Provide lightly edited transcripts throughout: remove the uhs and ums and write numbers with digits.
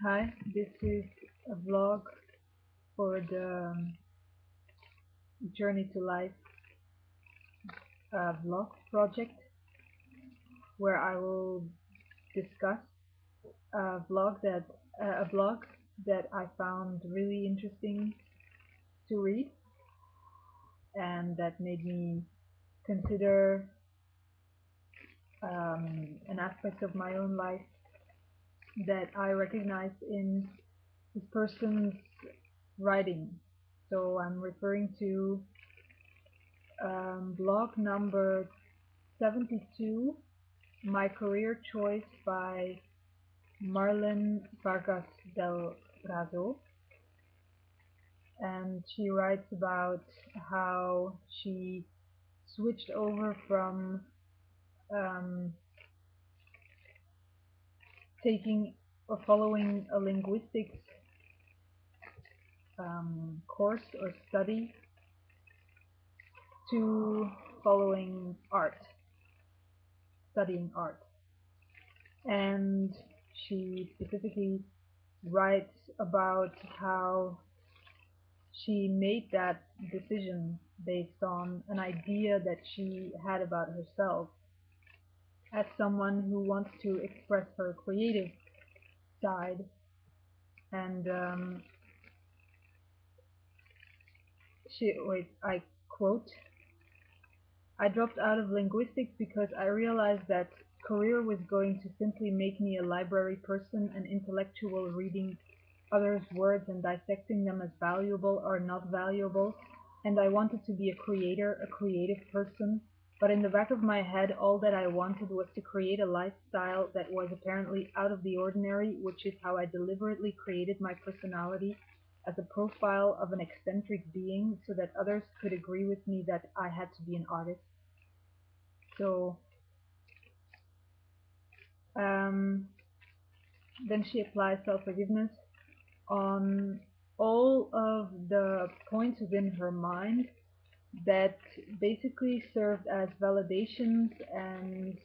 Hi, this is a vlog for the Journey to Life vlog project where I will discuss a blog that I found really interesting to read and that made me consider an aspect of my own life that I recognized in this person's writing. So I'm referring to blog number 72, My Career Choice by Marlen Vargas Del Razo, and she writes about how she switched over from um, taking or following a linguistics course or study to following art, studying art. And she specifically writes about how she made that decision based on an idea that she had about herself as someone who wants to express her creative side. And I quote, "I dropped out of linguistics because I realized that career was going to simply make me a library person, an intellectual reading others' words and dissecting them as valuable or not valuable, and I wanted to be a creator, a creative person, but in the back of my head all that I wanted was to create a lifestyle that was apparently out of the ordinary, which is how I deliberately created my personality as a profile of an eccentric being so that others could agree with me that I had to be an artist." So um, then she applies self-forgiveness on all of the points within her mind that basically served as validations and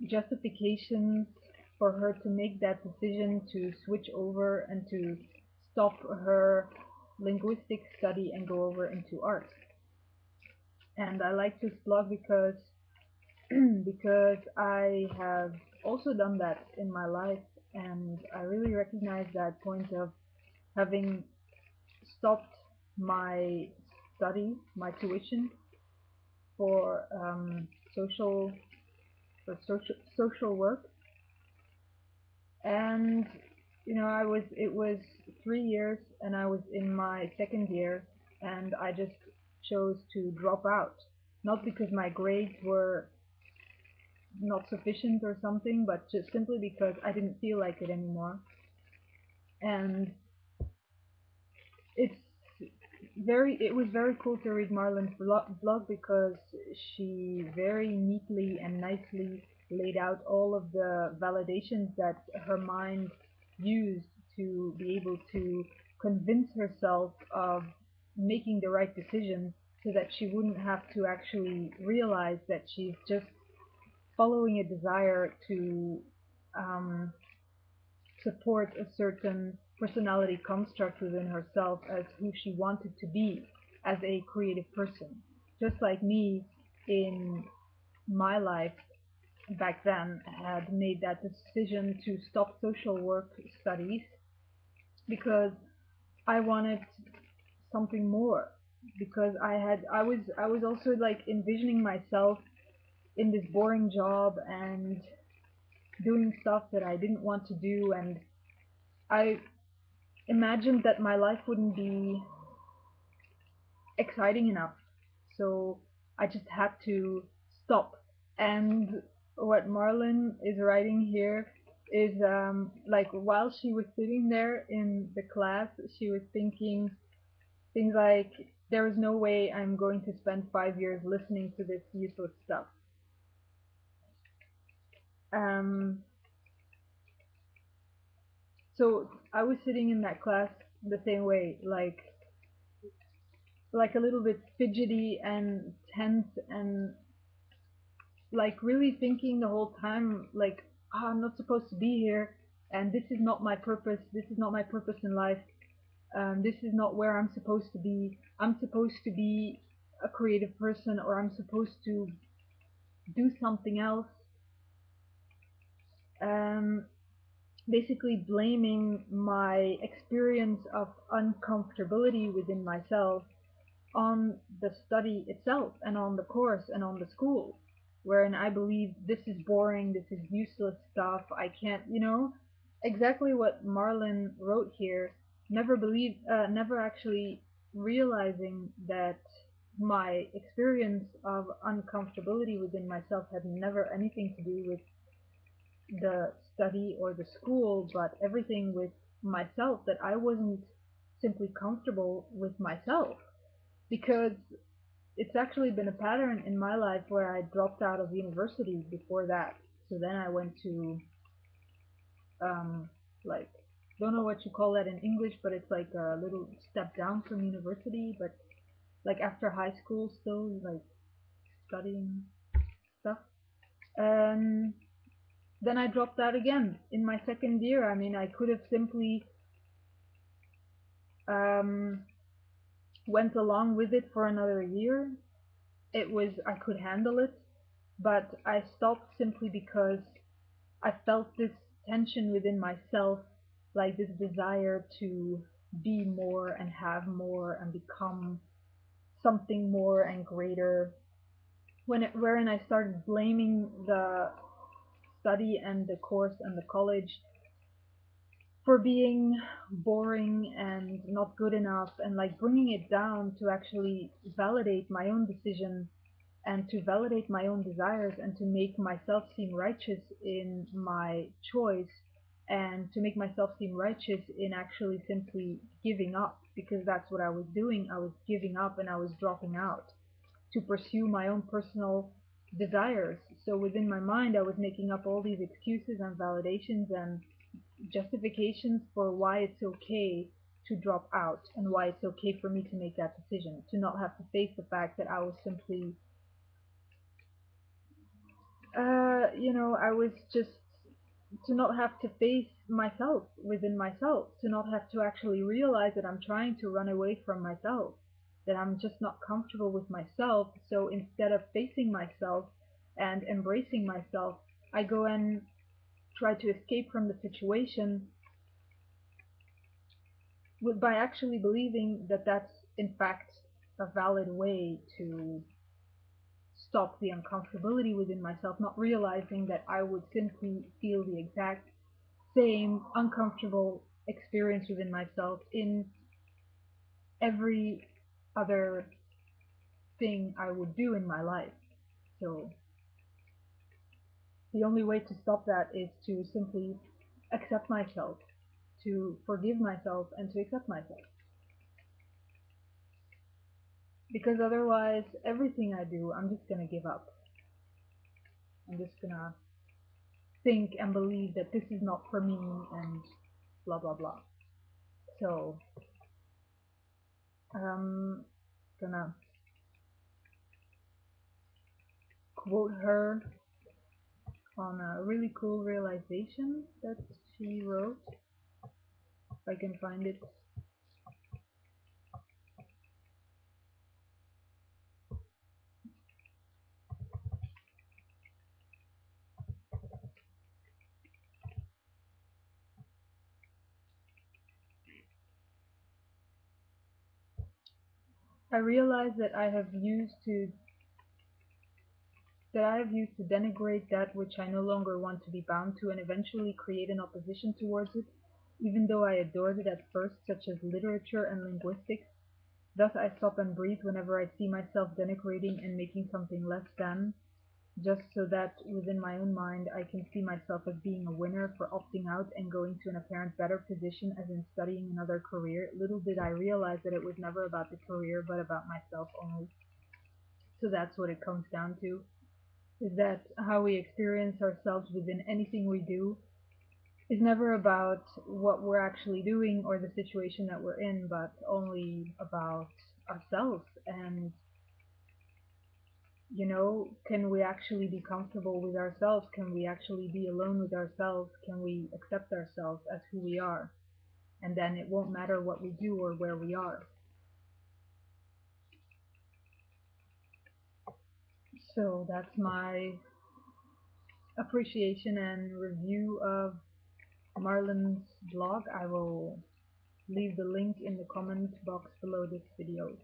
justifications for her to make that decision to switch over and to stop her linguistic study and go over into art. And I like this blog because because I have also done that in my life, and I really recognize that point of having stopped my study, my tuition for social social work, and it was 3 years, and I was in my second year, and I just chose to drop out, not because my grades were not sufficient or something, but just simply because I didn't feel like it anymore. And it's it was very cool to read Marlen's blog because she very neatly and nicely laid out all of the validations that her mind used to be able to convince herself of making the right decision, so that she wouldn't have to actually realize that she's just following a desire to um, support a certain personality construct within herself as who she wanted to be as a creative person. Just like me in my life back then had made that decision to stop social work studies because I wanted something more, because I was also like envisioning myself in this boring job and doing stuff that I didn't want to do, and I imagined that my life wouldn't be exciting enough. So I just had to stop. And what Marlen is writing here is like while she was sitting there in the class, she was thinking things like, there is no way I'm going to spend 5 years listening to this useless stuff. Um, so I was sitting in that class the same way, like a little bit fidgety and tense, and like really thinking the whole time like, oh, I'm not supposed to be here, and this is not my purpose. This is not my purpose in life. This is not where I'm supposed to be. I'm supposed to be a creative person, or I'm supposed to do something else. Um, Basically blaming my experience of uncomfortability within myself on the study itself and on the course and on the school, wherein I believe this is boring, this is useless stuff, I can't, exactly what Marlen wrote here. Never actually realizing that my experience of uncomfortability within myself had never anything to do with the study or the school, but everything with myself, that I wasn't simply comfortable with myself. Because it's actually been a pattern in my life where I dropped out of university before that. So then I went to, like, don't know what you call that in English, but it's like a little step down from university, but like after high school still, like studying stuff. And then I dropped out again in my second year. I mean, I could have simply um, went along with it for another year. I could handle it, but I stopped simply because I felt this tension within myself, like this desire to be more and have more and become something more and greater. Wherein I started blaming the study and the course and the college for being boring and not good enough, and like bringing it down to actually validate my own decision and to validate my own desires and to make myself seem righteous in my choice, and to make myself seem righteous in actually simply giving up, because that's what I was doing. I was giving up and I was dropping out to pursue my own personal desires. So within my mind, I was making up all these excuses and validations and justifications for why it's okay to drop out and why it's okay for me to make that decision, to not have to face the fact that I was simply, I was just, to not have to face myself within myself, to not have to actually realize that I'm trying to run away from myself, that I'm just not comfortable with myself. So instead of facing myself and embracing myself, I go and try to escape from the situation by actually believing that that's in fact a valid way to stop the uncomfortability within myself, not realizing that I would simply feel the exact same uncomfortable experience within myself in every other thing I would do in my life. So the only way to stop that is to simply accept myself, to forgive myself, and to accept myself. Because otherwise, everything I do, I'm just gonna give up. I'm just gonna think and believe that this is not for me and blah blah blah. So I'm gonna quote her on a really cool realization that she wrote, if I can find it. I realize that I have used to denigrate that which I no longer want to be bound to, and eventually create an opposition towards it, even though I adored it at first, such as literature and linguistics. Thus I stop and breathe whenever I see myself denigrating and making something less than, just so that within my own mind I can see myself as being a winner for opting out and going to an apparent better position, as in studying another career. Little did I realize that it was never about the career but about myself only. So that's what it comes down to, is that how we experience ourselves within anything we do is never about what we're actually doing or the situation that we're in, but only about ourselves. And Can we actually be comfortable with ourselves? Can we actually be alone with ourselves? Can we accept ourselves as who we are? And then it won't matter what we do or where we are. So that's my appreciation and review of Marlen's blog. I will leave the link in the comment box below this video.